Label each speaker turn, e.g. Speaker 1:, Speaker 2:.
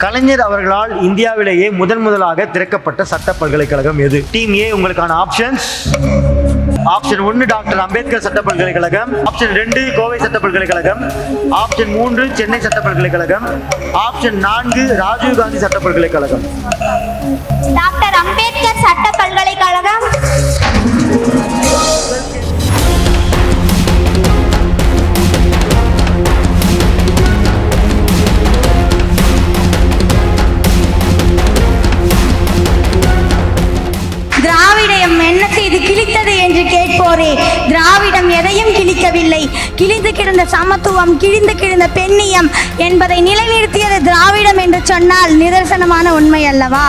Speaker 1: கலைஞர் அவர்களால் இந்தியாவிலேயே முதலாக திறக்கப்பட்ட சட்ட பல்கலைக்கழகம் எது? டீம் ஏ உங்களுக்கான ஆப்ஷன்ஸ். ஆப்ஷன் 1 டாக்டர் அம்பேத்கர் சட்ட பல்கலைக்கழகம், ஆப்ஷன் 2 கோவை சட்ட பல்கலைக்கழகம், ஆப்ஷன் 3 சென்னை சட்ட பல்கலைக்கழகம், ஆப்ஷன் 4 ராஜீவ்காந்தி சட்ட பல்கலைக்கழகம்.
Speaker 2: டாக்டர் அம்பேத்கர் சட்ட பல்கலைக்கழகம்.
Speaker 3: திராவிடம் என்ன செய்து கிழித்தது என்று கேட்போரே, திராவிடம் எதையும் கிழிக்கவில்லை. கிழிந்து கிடந்த சமத்துவம், கிழிந்து கிடந்த பெண்ணியம் என்பதை நிலைநிறுத்தியது திராவிடம் என்று சொன்னால் நிதர்சனமான உண்மை அல்லவா?